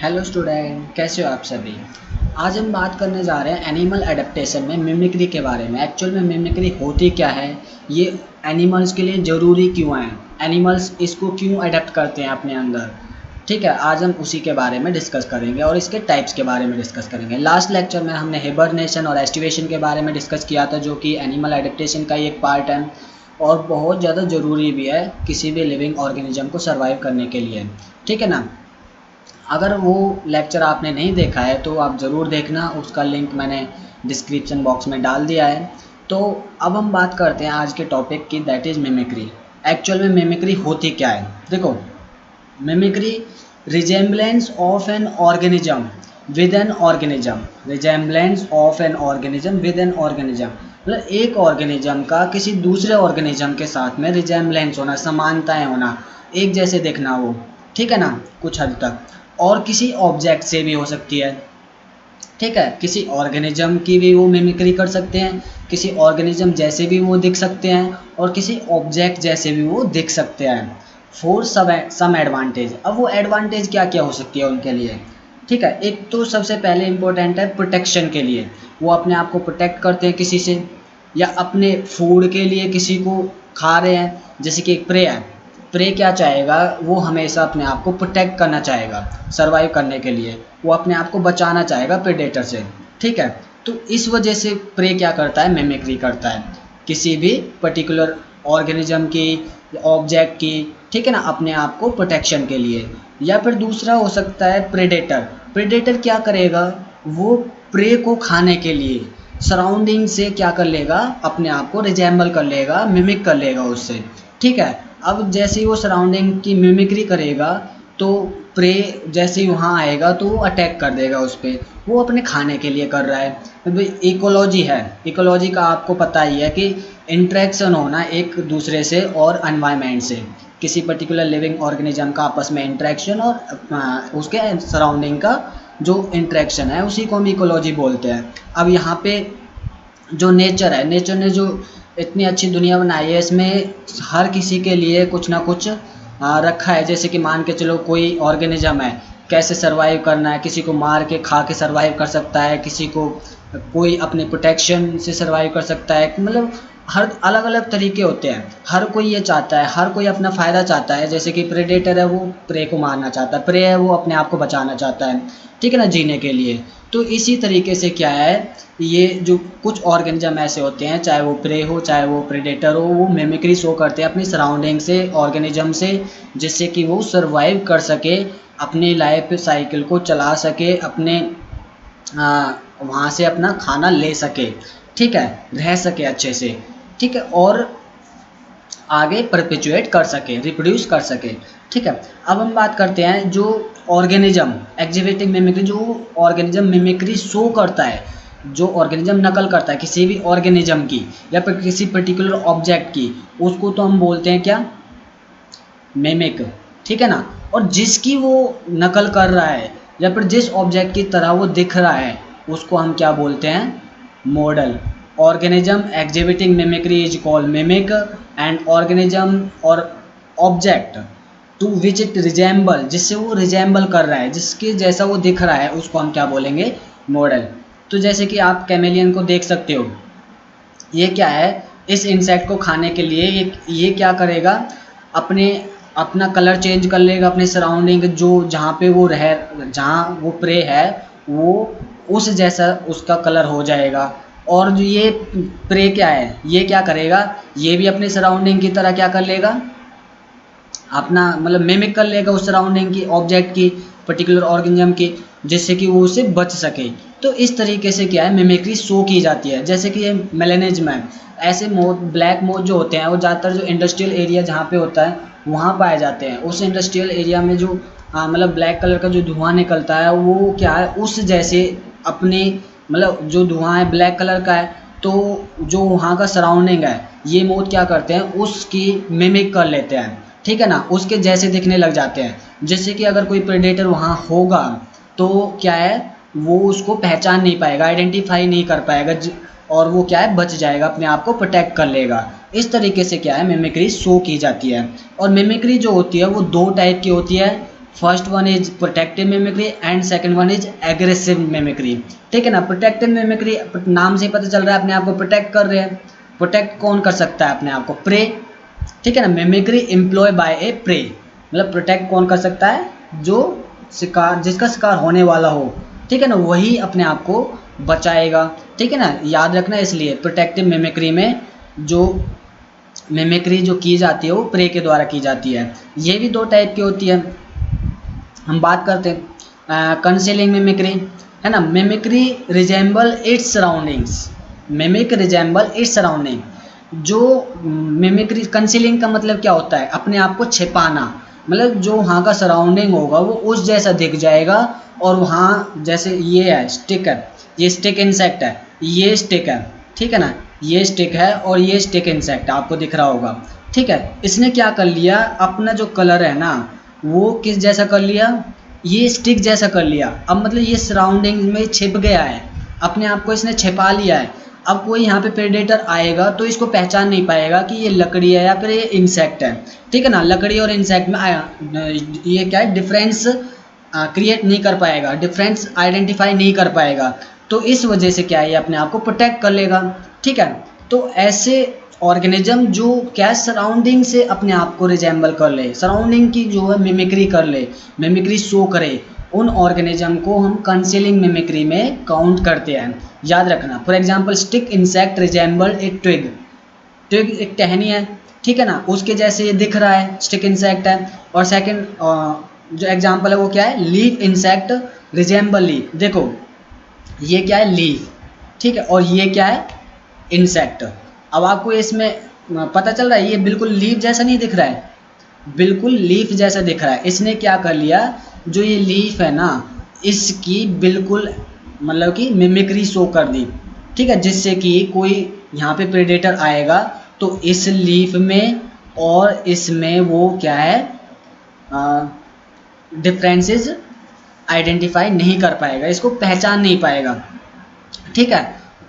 Hello student, कैसे हो आप सभी। आज हम बात करने जा रहे हैं एनिमल एडेप्टेशन में मिमिक्री के बारे में। एक्चुअल में मिमिक्री होती क्या है, ये एनिमल्स के लिए ज़रूरी क्यों है, एनिमल्स इसको क्यों अडेप्ट करते हैं अपने अंदर। ठीक है, आज हम उसी के बारे में डिस्कस करेंगे और इसके टाइप्स के बारे में डिस्कस करेंगे। लास्ट लेक्चर में हमने हिबरनेशन और एस्टिवेशन के बारे में डिस्कस किया था, जो कि एनिमल एडेप्टेशन का ही एक पार्ट है और बहुत ज़्यादा ज़रूरी भी है किसी भी लिविंग ऑर्गेनिज्म को सर्वाइव करने के लिए। ठीक है ना। अगर वो लेक्चर आपने नहीं देखा है तो आप ज़रूर देखना, उसका लिंक मैंने डिस्क्रिप्शन बॉक्स में डाल दिया है। तो अब हम बात करते हैं आज के टॉपिक की, दैट इज़ मिमिक्री। एक्चुअल में मिमिक्री होती क्या है, देखो। Mimicry resemblance of an organism with an organism, resemblance of an organism with an organism, मतलब एक ऑर्गेनिज्म का किसी दूसरे ऑर्गेनिज्म के साथ में रिजेम्बलेंस होना, समानताएं होना, एक जैसे देखना वो। ठीक है ना, कुछ हद तक। और किसी ऑब्जेक्ट से भी हो सकती है। ठीक है, किसी ऑर्गेनिज्म की भी वो मिमिक्री कर सकते हैं, किसी ऑर्गेनिज्म जैसे भी वो दिख सकते हैं और किसी ऑब्जेक्ट जैसे भी वो दिख सकते हैं फॉर सम एडवांटेज। अब वो एडवांटेज क्या क्या हो सकती है उनके लिए। ठीक है, एक तो सबसे पहले इम्पोर्टेंट है प्रोटेक्शन के लिए, वो अपने आप को प्रोटेक्ट करते हैं किसी से, या अपने फूड के लिए किसी को खा रहे हैं। जैसे कि एक प्रे है, प्रे क्या चाहेगा, वो हमेशा अपने आप को प्रोटेक्ट करना चाहेगा सर्वाइव करने के लिए, वो अपने आप को बचाना चाहेगा प्रेडेटर से। ठीक है, तो इस वजह से प्रे क्या करता है, मिमिक्री करता है किसी भी पर्टिकुलर ऑर्गेनिज्म की, ऑब्जेक्ट की। ठीक है ना, अपने आप को प्रोटेक्शन के लिए। या फिर दूसरा हो सकता है प्रेडेटर। प्रेडेटर क्या करेगा, वो प्रे को खाने के लिए सराउंडिंग से क्या कर लेगा, अपने आप को रिजेंबल कर लेगा, मिमिक कर लेगा उससे। ठीक है, अब जैसे ही वो सराउंडिंग की मिमिक्री करेगा तो प्रे जैसे ही वहाँ आएगा तो वो अटैक कर देगा उस पर, वो अपने खाने के लिए कर रहा है। भाई इकोलॉजी है, इकोलॉजी का आपको पता ही है कि इंट्रैक्शन होना एक दूसरे से और एनवायरनमेंट से, किसी पर्टिकुलर लिविंग ऑर्गेनिज्म का आपस में इंट्रैक्शन और उसके सराउंडिंग का जो इंट्रैक्शन है उसी को हम इकोलॉजी बोलते हैं। अब यहाँ पे जो नेचर है, नेचर ने जो इतनी अच्छी दुनिया बनाई है, इसमें हर किसी के लिए कुछ ना कुछ रखा है। जैसे कि मान के चलो कोई ऑर्गेनिज्म है, कैसे सरवाइव करना है, किसी को मार के खा के सरवाइव कर सकता है, किसी को कोई अपने प्रोटेक्शन से सरवाइव कर सकता है। मतलब हर अलग अलग तरीके होते हैं, हर कोई ये चाहता है, हर कोई अपना फ़ायदा चाहता है। जैसे कि प्रेडेटर है, वो प्रे को मारना चाहता है, प्रे है वो अपने आप को बचाना चाहता है। ठीक है ना, जीने के लिए। तो इसी तरीके से क्या है, ये जो कुछ ऑर्गेनिज्म ऐसे होते हैं, चाहे वो प्रे हो चाहे वो प्रेडेटर हो, वो मिमिक्री शो करते हैं अपनी सराउंडिंग से, ऑर्गेनिज्म से, जिससे कि वो सरवाइव कर सके, अपनी लाइफ साइकिल को चला सके, अपने वहाँ से अपना खाना ले सके। ठीक है, रह सके अच्छे से। ठीक है, और आगे परपेचुएट कर सके, रिप्रोड्यूस कर सके। ठीक है, अब हम बात करते हैं जो ऑर्गेनिज्म एग्जिबिटिंग मिमिक्री, जो ऑर्गेनिज्म मिमिक्री शो करता है, जो ऑर्गेनिज्म नकल करता है किसी भी ऑर्गेनिज्म की या फिर किसी पर्टिकुलर ऑब्जेक्ट की, उसको तो हम बोलते हैं क्या, मिमिक। ठीक है ना, और जिसकी वो नकल कर रहा है या फिर जिस ऑब्जेक्ट की तरह वो दिख रहा है, उसको हम क्या बोलते हैं, model. Organism exhibiting mimicry is called mimic and organism और object to which it resemble, जिससे वो रिजेंबल कर रहा है, जिसके जैसा वो दिख रहा है, उसको हम क्या बोलेंगे, मॉडल। तो जैसे कि आप कैमेलियन को देख सकते हो, ये क्या है, इस इंसेक्ट को खाने के लिए ये क्या करेगा, अपने अपना कलर चेंज कर लेगा, अपने सराउंडिंग जो जहाँ पे वो रह, जहाँ वो प्रे है, वो उस जैसा उसका कलर हो जाएगा। और जो ये प्रे क्या है, ये क्या करेगा, ये भी अपने सराउंडिंग की तरह क्या कर लेगा, अपना मतलब मिमिक कर लेगा उस सराउंडिंग की, ऑब्जेक्ट की, पर्टिकुलर ऑर्गेनिज्म की, जिससे कि वो उससे बच सके। तो इस तरीके से क्या है, मिमिक्री शो की जाती है। जैसे कि ये मेलेनिज्म है, ऐसे मोथ, ब्लैक मोथ जो होते हैं, वो ज़्यादातर जो इंडस्ट्रियल एरिया जहाँ पे होता है वहाँ पाए जाते हैं। उस इंडस्ट्रियल एरिया में जो मतलब ब्लैक कलर का जो धुआं निकलता है, वो क्या है, उस जैसे अपने मतलब जो धुआं है ब्लैक कलर का है, तो जो वहाँ का सराउंडिंग है, ये मोथ क्या करते हैं, उसकी मिमिक कर लेते हैं। ठीक है ना, उसके जैसे दिखने लग जाते हैं, जिससे कि अगर कोई प्रेडेटर वहाँ होगा तो क्या है, वो उसको पहचान नहीं पाएगा, आइडेंटिफाई नहीं कर पाएगा, और वो क्या है, बच जाएगा, अपने आप को प्रोटेक्ट कर लेगा। इस तरीके से क्या है, मिमिक्री शो की जाती है। और मिमिक्री जो होती है वो दो टाइप की होती है, first one is protective mimicry and second one is aggressive mimicry. ठीक है ना। प्रोटेक्टिव मिमिक्री नाम से ही पता चल रहा है अपने आप को प्रोटेक्ट कर रहे हैं। प्रोटेक्ट कौन कर सकता है अपने आप को? प्रे। ठीक है ना। Mimicry employ by a prey, मतलब प्रोटेक्ट कौन कर सकता है? जो शिकार, जिसका शिकार होने वाला हो, ठीक है ना, वही अपने आप को बचाएगा। ठीक है ना। याद रखना, इसलिए प्रोटेक्टिव मिमिक्री में जो मिमिक्री जो की जाती है वो प्रे के द्वारा की जाती है। ये भी दो टाइप की होती है। हम बात करते हैं कंसीलिंग मिमिक्री, है ना। Mimicry resemble it's surroundings, mimic resemble its surrounding. जो मिमिक्री कंसीलिंग का मतलब क्या होता है? अपने आप को छिपाना, मतलब जो वहाँ का सराउंडिंग होगा वो उस जैसा दिख जाएगा। और वहाँ जैसे ये है स्टिक है, ये स्टिक इंसेक्ट है, ये स्टिक है, ठीक है ना, ये स्टिक है और ये स्टिक इंसेक्ट आपको दिख रहा होगा। ठीक है। इसने क्या कर लिया, अपना जो कलर है ना वो किस जैसा कर लिया? ये स्टिक जैसा कर लिया। अब मतलब ये सराउंडिंग में छिप गया है, अपने आप को इसने छिपा लिया है। अब कोई यहाँ पे प्रेडेटर आएगा तो इसको पहचान नहीं पाएगा कि ये लकड़ी है या फिर ये इंसेक्ट है। ठीक है ना। लकड़ी और इंसेक्ट में ये क्या है, डिफरेंस क्रिएट नहीं कर पाएगा, डिफरेंस आइडेंटिफाई नहीं कर पाएगा। तो इस वजह से क्या है, ये अपने आप को प्रोटेक्ट कर लेगा। ठीक है। तो ऐसे ऑर्गेनिज्म जो क्या सराउंडिंग से अपने आप को रिजेंबल कर ले, सराउंडिंग की जो है मिमिक्री कर ले, मिमिक्री शो करे, उन ऑर्गेनिज्म को हम कंसीलिंग मिमिक्री में काउंट करते हैं। याद रखना, for example stick insect resemble a twig. Twig एक टहनी है, ठीक है ना, उसके जैसे ये दिख रहा है, स्टिक इंसेक्ट है। और सेकंड जो एग्जांपल है वो क्या है, लीफ इंसेक्ट रिजेंबल लीफ। देखो ये क्या है, लीफ, ठीक है, और ये क्या है, इंसेक्ट। अब आपको इसमें पता चल रहा है ये बिल्कुल लीफ जैसा नहीं दिख रहा है, बिल्कुल लीफ जैसा दिख रहा है। इसने क्या कर लिया, जो ये लीफ है ना इसकी बिल्कुल मतलब कि मिमिक्री शो कर दी। ठीक है। जिससे कि कोई यहाँ पे प्रेडेटर आएगा तो इस लीफ में और इसमें वो क्या है, डिफरेंसेस आइडेंटिफाई नहीं कर पाएगा, इसको पहचान नहीं पाएगा। ठीक है।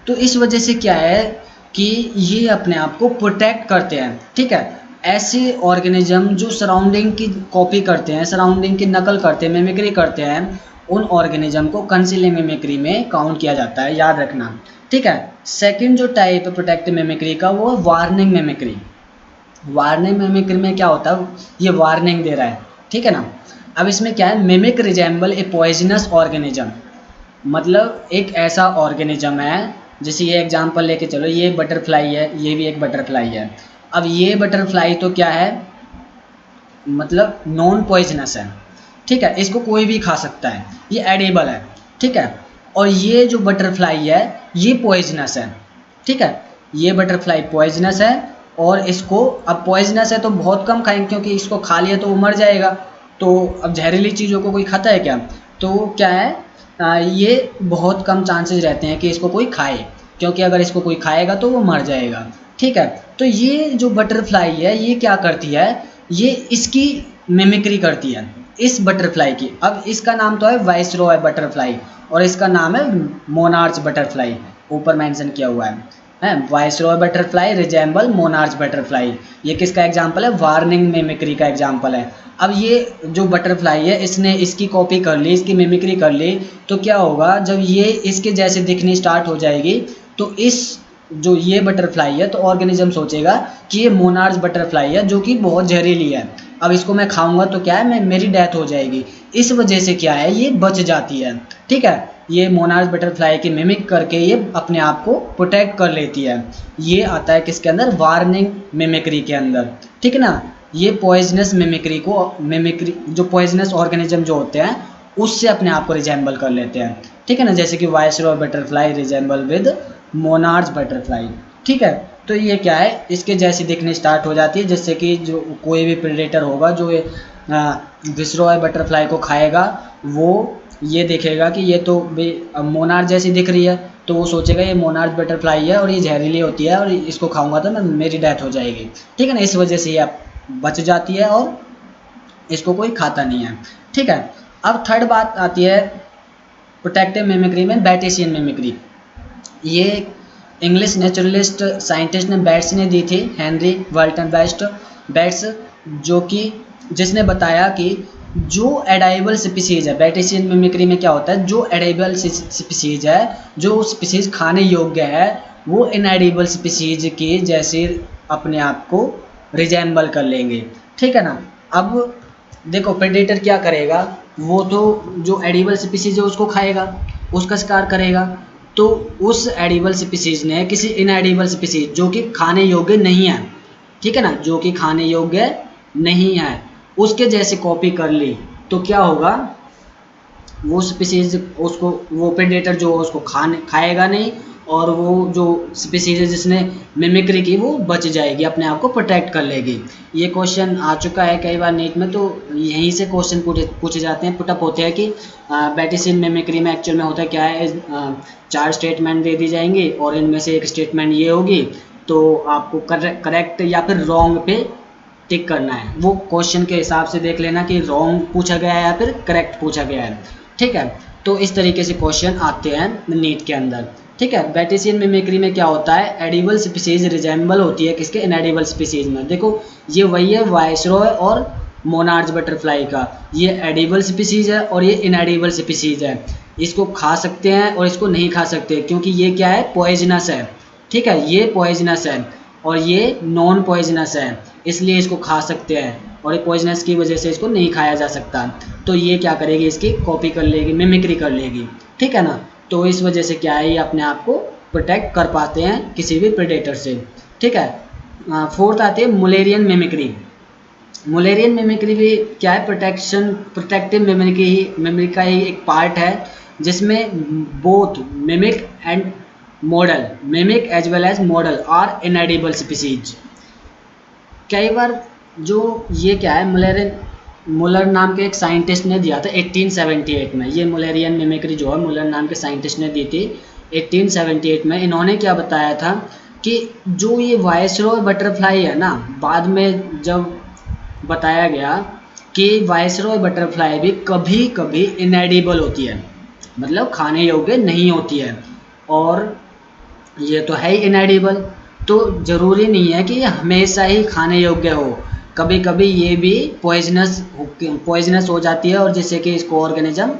तो इस वजह से क्या है कि ये अपने आप को प्रोटेक्ट करते हैं। ठीक है। ऐसे ऑर्गेनिज्म जो सराउंडिंग की कॉपी करते हैं, सराउंडिंग की नकल करते हैं, मिमिक्री करते हैं, उन ऑर्गेनिज्म को कंसीलिंग मिमिक्री में काउंट किया जाता है। याद रखना। ठीक है। सेकंड जो टाइप है प्रोटेक्टिव मिमिक्री का वो है वार्निंग मिमिक्री। वार्निंग मिमिक्री में क्या होता है, ये वार्निंग दे रहा है। ठीक है ना। अब इसमें क्या है, मिमिक रिजेंबल ए पॉइजनस ऑर्गेनिज्म, मतलब एक ऐसा ऑर्गेनिज्म है, जैसे ये एग्जांपल लेके चलो, ये बटरफ्लाई है, ये भी एक बटरफ्लाई है। अब ये बटरफ्लाई तो क्या है, मतलब नॉन पॉइजनस है। ठीक है। इसको कोई भी खा सकता है, ये एडिबल है। ठीक है। और ये जो बटरफ्लाई है ये पॉइजनस है। ठीक है। ये बटरफ्लाई पॉइजनस है और इसको, अब पॉइजनस है तो बहुत कम खाएंगे क्योंकि इसको खा लिया तो वो मर जाएगा। तो अब जहरीली चीज़ों को कोई खाता है क्या? तो क्या है, ये बहुत कम चांसेस रहते हैं कि इसको कोई खाए, क्योंकि अगर इसको कोई खाएगा तो वो मर जाएगा। ठीक है। तो ये जो बटरफ्लाई है ये क्या करती है, ये इसकी मिमिक्री करती है इस बटरफ्लाई की। अब इसका नाम तो है वाइसरॉय बटरफ्लाई और इसका नाम है मोनार्च बटरफ्लाई, ऊपर मेंशन किया हुआ है viceroy butterfly resemble monarch butterfly. ये किसका एग्जांपल है, वार्निंग मिमिक्री का एग्जांपल है। अब ये जो बटरफ्लाई है इसने इसकी कॉपी कर ली, इसकी मिमिक्री कर ली, तो क्या होगा, जब ये इसके जैसे दिखनी स्टार्ट हो जाएगी तो इस जो ये बटरफ्लाई है तो ऑर्गेनिज्म सोचेगा कि ये मोनार्च बटरफ्लाई है जो कि बहुत जहरीली है, अब इसको मैं खाऊंगा तो क्या है, मेरी डेथ हो जाएगी। इस वजह से क्या है, ये बच जाती है। ठीक है। ये मोनार्च बटरफ्लाई की मिमिक करके ये अपने आप को प्रोटेक्ट कर लेती है। ये आता है किसके अंदर, वार्निंग मिमिक्री के अंदर। ठीक है ना। ये पॉइजनस मिमिक्री को, मिमिक्री जो पॉइजनस ऑर्गेनिज्म जो होते हैं उससे अपने आप को रिजेंबल कर लेते हैं। ठीक है ना। जैसे कि viceroy butterfly resemble with monarch butterfly. ठीक है। तो ये क्या है, इसके जैसी दिखनी स्टार्ट हो जाती है, जिससे कि जो कोई भी प्रेडेटर होगा जो वाइसरॉय बटरफ्लाई को खाएगा वो ये देखेगा कि ये तो मोनार्च जैसी दिख रही है, तो वो सोचेगा ये मोनार्च बटरफ्लाई है और ये जहरीली होती है और इसको खाऊंगा तो मेरी डेथ हो जाएगी। ठीक है ना। इस वजह से ये बच जाती है और इसको कोई खाता नहीं है। ठीक है। अब थर्ड बात आती है प्रोटेक्टिव मिमिक्री में, बैटिशियन मिमिक्री। ये इंग्लिश नेचुरलिस्ट साइंटिस्ट ने बैट्स ने दी थी, हेनरी वाल्टन बेस्ट बैट्स, जो कि जिसने बताया कि जो एडाइबल स्पीसीज है, बैटिसियन मिमिक्री में क्या होता है, जो एडाइबल स्पीसीज है, जो स्पीसीज खाने योग्य है, वो इनएडिबल स्पीसीज के जैसे अपने आप को रिजेंबल कर लेंगे, ठीक है ना। अब देखो प्रेडेटर क्या करेगा, वो तो जो एडिबल स्पीसीज है उसको खाएगा, उसका शिकार करेगा। तो उस एडिबल स्पीसीज ने किसी इनएडिबल स्पीसीज जो कि खाने योग्य नहीं है, ठीक है ना, जो कि खाने योग्य नहीं है, उसके जैसे कॉपी कर ली, तो क्या होगा, वो स्पीसीज उसको, वो प्रेडेटर जो उसको खाएगा नहीं, और वो जो स्पीसीज है जिसने मिमिक्री की वो बच जाएगी, अपने आप को प्रोटेक्ट कर लेगी। ये क्वेश्चन आ चुका है कई बार नीट में, तो यहीं से क्वेश्चन पूछे जाते हैं, पुटअप होते हैं कि बैटिसियन मिमिक्री में एक्चुअल में होता क्या है। 4 स्टेटमेंट दे दी जाएंगी और इनमें से एक स्टेटमेंट ये होगी, तो आपको करेक्ट या फिर रॉन्ग पे टिक करना है। वो क्वेश्चन के हिसाब से देख लेना कि रॉन्ग पूछा गया है या फिर करेक्ट पूछा गया है, ठीक है। तो इस तरीके से क्वेश्चन आते हैं नीट के अंदर, ठीक है। बैटिसियन मिमिक्री में क्या होता है, एडिबल स्पीसीज रिजेंबल होती है किसके, इनएडिबल स्पीसीज में। देखो ये वही है वायसरॉय और मोनार्च बटरफ्लाई का, ये एडिबल स्पीसीज है और ये इनएडिबल स्पीसीज है। इसको खा सकते हैं और इसको नहीं खा सकते, क्योंकि ये क्या है, पॉइजनस है, ठीक है, ये पॉइजनस है और ये नॉन पॉइजनस है, इसलिए इसको खा सकते हैं, और ये पॉइजनस की वजह से इसको नहीं खाया जा सकता। तो ये क्या करेगी, इसकी कॉपी कर लेगी, मिमिक्री कर लेगी, ठीक है ना। तो इस वजह से क्या है, ये अपने आप को प्रोटेक्ट कर पाते हैं किसी भी प्रेडेटर से, ठीक है। फोर्थ आती है मुलेरियन मिमिक्री। मुलेरियन मिमिक्री भी क्या है, प्रोटेक्टिव मेमोरी का ही एक पार्ट है, जिसमें both mimic and model, mimic as well as model are inedible species. कई बार जो ये क्या है, मुलर नाम के एक साइंटिस्ट ने दिया था 1878 में, ये मुलेरियन मिमिक्री जो है मुलर नाम के साइंटिस्ट ने दी थी 1878 में। इन्होंने क्या बताया था कि जो ये वायसरॉय बटरफ्लाई है ना, बाद में जब बताया गया कि वायसरॉय बटरफ्लाई भी कभी कभी इनएडिबल होती है, मतलब खाने योग्य नहीं होती है, और ये तो है ही इनएडिबल, तो ज़रूरी नहीं है कि ये हमेशा ही खाने योग्य हो, कभी कभी ये भी पॉइजनस हो जाती है, और जिससे कि इसको ऑर्गेनिज्म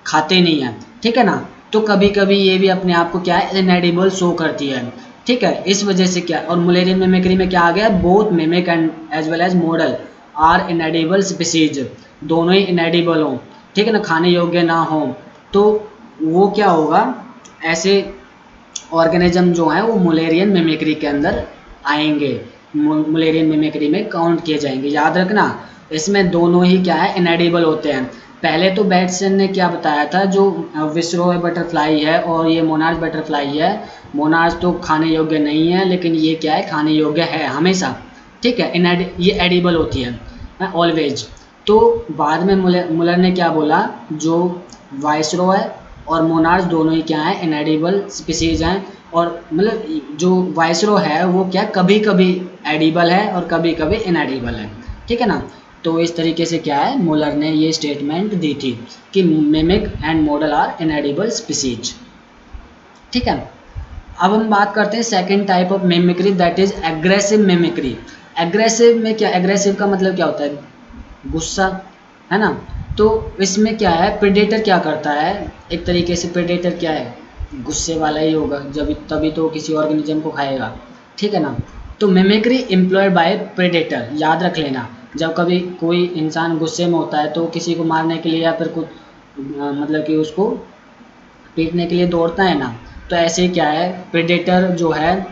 खाते नहीं है, ठीक है ना। तो कभी कभी ये भी अपने आप को क्या है, इनएडिबल शो करती है, ठीक है। इस वजह से क्या, और मुलेरियन मिमिक्री में क्या आ गया, both mimic and as well as model are inedible species, दोनों ही इनएडिबल हों, ठीक है ना, खाने योग्य ना हो, तो वो क्या होगा, ऐसे ऑर्गेनिज्म जो है वो मुलेरियन मिमिक्री के अंदर आएंगे, मुलेरियन मिमिक्री में काउंट किए जाएंगे। याद रखना इसमें दोनों ही क्या है, इनएडिबल होते हैं। पहले तो बैट्सन ने क्या बताया था, जो विसरोय बटरफ्लाई है और ये मोनार्च बटरफ्लाई है, मोनार्च तो खाने योग्य नहीं है, लेकिन ये क्या है, खाने योग्य है हमेशा, ठीक है, ये एडिबल होती है ऑलवेज। तो बाद में मुलर ने क्या बोला, जो वाइसरॉय और मोनार्च दोनों ही क्या है, इनएडिबल स्पीसीज हैं, और मतलब जो वाइसरो है वो क्या कभी कभी एडिबल है और कभी कभी इनएडिबल है, ठीक है ना। तो इस तरीके से क्या है, मुलर ने ये स्टेटमेंट दी थी कि mimic and model are inedible species, ठीक है। अब हम बात करते हैं second type of mimicry, that is aggressive mimicry. Aggressive में क्या, एग्रेसिव का मतलब क्या होता है, गुस्सा, है ना। तो इसमें क्या है, प्रेडेटर क्या करता है, एक तरीके से प्रेडेटर क्या है, गुस्से वाला ही होगा, जब तभी तो किसी ऑर्गेनिज्म को खाएगा, ठीक है ना। तो मिमिक्री एम्प्लॉयड बाय प्रेडेटर, याद रख लेना, जब कभी कोई इंसान गुस्से में होता है तो किसी को मारने के लिए या फिर कुछ मतलब कि उसको पीटने के लिए दौड़ता है ना, तो ऐसे क्या है, प्रेडेटर जो है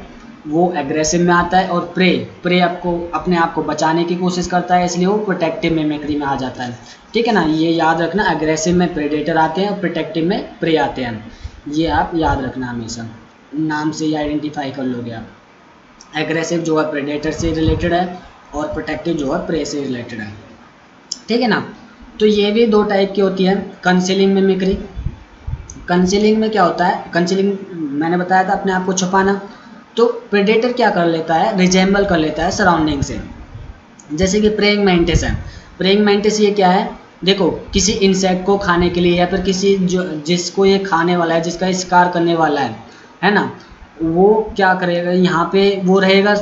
वो एग्रेसिव में आता है, और प्रे आपको अपने आप को बचाने की कोशिश करता है, इसलिए वो प्रोटेक्टिव मिमिक्री में आ जाता है, ठीक है ना। ये याद रखना, एग्रेसिव में प्रेडेटर आते हैं और प्रोटेक्टिव में प्रे आते हैं, ये आप याद रखना हमेशा, नाम से ही आइडेंटिफाई कर लोगे आप। एग्रेसिव जो है प्रेडेटर से रिलेटेड है और प्रोटेक्टिव जो है प्रे से रिलेटेड है, ठीक है ना। तो ये भी 2 टाइप की होती है। कंसीलिंग मिमिक्री, कंसीलिंग में क्या होता है, कंसीलिंग मैंने बताया था अपने आप को छुपाना। तो प्रेडेटर क्या कर लेता है, रिजेंबल कर लेता है सराउंडिंग से, जैसे कि प्रेइंग मैंटिस है। प्रेइंग मैंटिस ये क्या है, देखो किसी इंसेक्ट को खाने के लिए या फिर किसी जो जिसको ये खाने वाला है, जिसका शिकार करने वाला है ना, वो क्या करेगा, यहाँ पे वो रहेगा,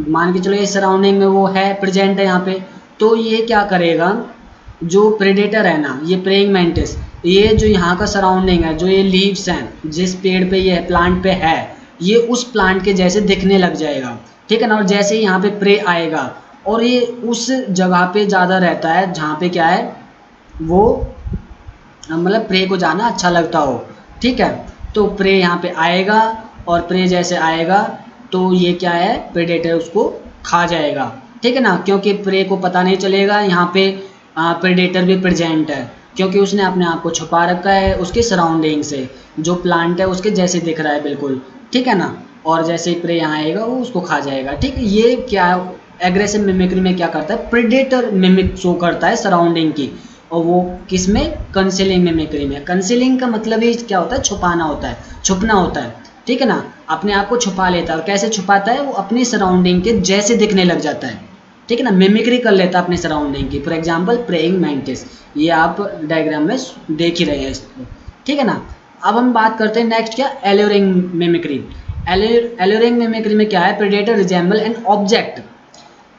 मान के चलो ये सराउंडिंग में वो है, प्रेजेंट है यहाँ पे, तो ये क्या करेगा, जो प्रेडेटर है ना, ये प्रेइंग मैंटिस, ये जो यहाँ का सराउंडिंग है, जो ये लीव्स हैं जिस पेड़ पे ये प्लांट पे है, ये उस प्लांट के जैसे दिखने लग जाएगा, ठीक है ना। और जैसे ही यहाँ पे प्रे आएगा और ये उस जगह पे ज़्यादा रहता है जहाँ पे क्या है, वो मतलब प्रे को जाना अच्छा लगता हो, ठीक है। तो प्रे यहाँ पे आएगा और प्रे जैसे आएगा तो ये क्या है, प्रेडेटर उसको खा जाएगा, ठीक है ना, क्योंकि प्रे को पता नहीं चलेगा यहाँ पे प्रेडेटर भी प्रेजेंट है, क्योंकि उसने अपने आप को छुपा रखा है उसके सराउंडिंग से, जो प्लांट है उसके जैसे दिख रहा है बिल्कुल, ठीक है ना। और जैसे ही प्रे यहाँ आएगा वो उसको खा जाएगा, ठीक है। ये क्या एग्रेसिव मिमिक्री में क्या करता है, प्रेडेटर मिमिक शो करता है सराउंडिंग की, और वो किस में, कंसीलिंग मिमिक्री में। कंसीलिंग का मतलब ही क्या होता है, छुपाना होता है, छुपना होता है, ठीक है ना। अपने आप को छुपा लेता है, और कैसे छुपाता है, वो अपनी सराउंडिंग के जैसे दिखने लग जाता है, ठीक है ना, मिमिक्री कर लेता है अपनी सराउंडिंग की। फॉर एग्जांपल प्रेइंग मैंटिस, ये आप डायग्राम में देख ही रहे हैं इसको, ठीक है ना। अब हम बात करते हैं नेक्स्ट क्या, एल्यूरिंग मिमिक्री। एल्यूरिंग मिमिक्री में क्या है, predator resemble an object.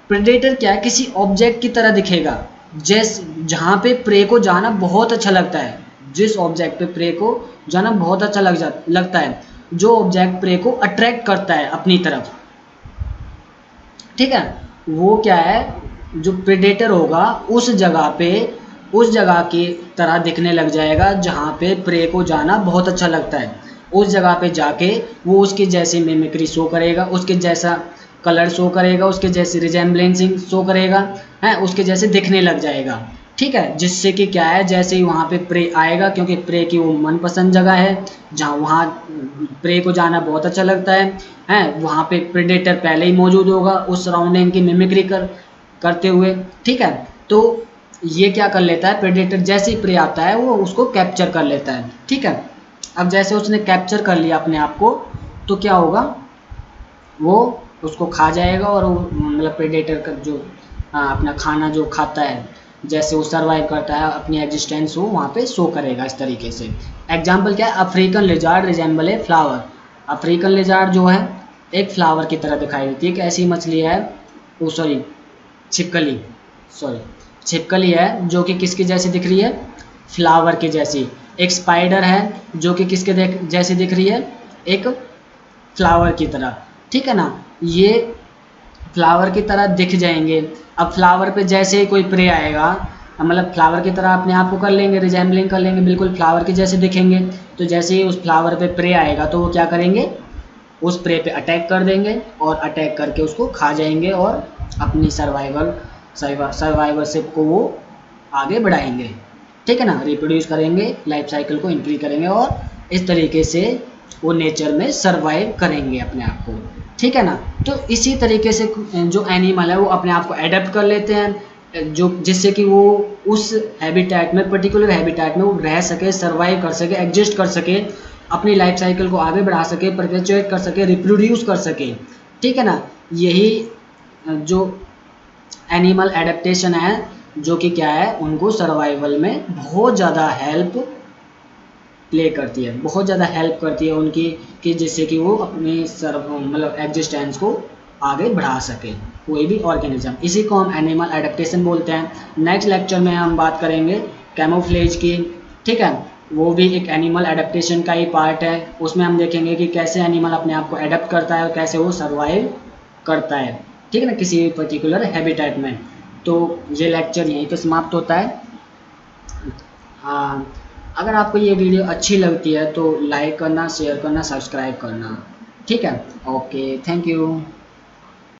Predator क्या है, किसी ऑब्जेक्ट की तरह दिखेगा, जहाँ पे प्रे को जाना बहुत अच्छा लगता है, जिस ऑब्जेक्ट पे प्रे को जाना बहुत अच्छा लगता है, जो ऑब्जेक्ट प्रे को अट्रैक्ट करता है अपनी तरफ, ठीक है, वो क्या है, जो प्रेडेटर होगा उस जगह की तरह दिखने लग जाएगा जहाँ पे प्रे को जाना बहुत अच्छा लगता है। उस जगह पे जाके वो उसके जैसे मिमिक्री शो करेगा, उसके जैसा कलर शो करेगा, उसके जैसे रिजेम्बलेंसिंग शो करेगा, है उसके जैसे दिखने लग जाएगा, ठीक है। जिससे कि क्या है, जैसे ही वहाँ पे प्रे आएगा, क्योंकि प्रे की वो मनपसंद जगह है जहाँ वहाँ प्रे को जाना बहुत अच्छा लगता है वहाँ पे प्रेडेटर पहले ही मौजूद होगा उस सराउंडिंग की मिमिक्री करते हुए, ठीक है। तो ये क्या कर लेता है, प्रेडेटर जैसे ही प्रे आता है वो उसको कैप्चर कर लेता है, ठीक है। अब जैसे उसने कैप्चर कर लिया अपने आप को, तो क्या होगा, वो उसको खा जाएगा, और मतलब प्रेडेटर का जो अपना खाना जो खाता है, जैसे वो सरवाइव करता है अपनी एग्जिस्टेंस, वो वहाँ पे शो करेगा इस तरीके से। एग्जाम्पल क्या है, African lizard resemble a flower. African lizard जो है एक फ्लावर की तरह दिखाई देती है, एक ऐसी मछली है, ओ सॉरी छिपकली, सॉरी छिपकली है, जो कि किसकी जैसी दिख रही है, फ्लावर की जैसी। एक स्पाइडर है जो कि किसके जैसी दिख रही है, एक फ्लावर की तरह, ठीक है ना। ये फ्लावर की तरह दिख जाएंगे। अब फ्लावर पे जैसे ही कोई प्रे आएगा, मतलब फ्लावर की तरह अपने आप को कर लेंगे, रिजेंबलिंग कर लेंगे, बिल्कुल फ्लावर के जैसे दिखेंगे। तो जैसे ही उस फ्लावर पे प्रे आएगा तो वो क्या करेंगे, उस प्रे पे अटैक कर देंगे, और अटैक करके उसको खा जाएंगे, और अपनी सर्वाइवरशिप को वो आगे बढ़ाएंगे, ठीक है ना, रिप्रोड्यूस करेंगे, लाइफ साइकिल को इंक्रीज करेंगे, और इस तरीके से वो नेचर में सर्वाइव करेंगे अपने आप को, ठीक है ना। तो इसी तरीके से जो एनिमल है वो अपने आप को एडेप्ट कर लेते हैं, जो जिससे कि वो उस हैबिटेट में, पर्टिकुलर हैबिटेट में वो रह सके, सर्वाइव कर सके, एग्जिस्ट कर सके, अपनी लाइफ साइकिल को आगे बढ़ा सके, परपेचुएट कर सके, रिप्रोड्यूस कर सके, ठीक है ना। यही जो एनिमल एडेप्टेशन है, जो कि क्या है, उनको सर्वाइवल में बहुत ज़्यादा हेल्प प्ले करती है, बहुत ज़्यादा हेल्प करती है उनकी, कि जिससे कि वो अपने मतलब एग्जिस्टेंस को आगे बढ़ा सके कोई भी ऑर्गेनिज्म। इसी को हम एनिमल एडेप्टेशन बोलते हैं। नेक्स्ट लेक्चर में हम बात करेंगे कैमोफ्लेज की, ठीक है, वो भी एक एनिमल एडेप्टेशन का ही पार्ट है। उसमें हम देखेंगे कि कैसे एनिमल अपने आप को एडेप्ट करता है और कैसे वो सर्वाइव करता है, ठीक है ना, किसी पर्टिकुलर हैबिटेट में। तो ये लेक्चर यहीं पे समाप्त होता है। हाँ, अगर आपको ये वीडियो अच्छी लगती है तो लाइक करना, शेयर करना, सब्सक्राइब करना, ठीक है। Okay, thank you.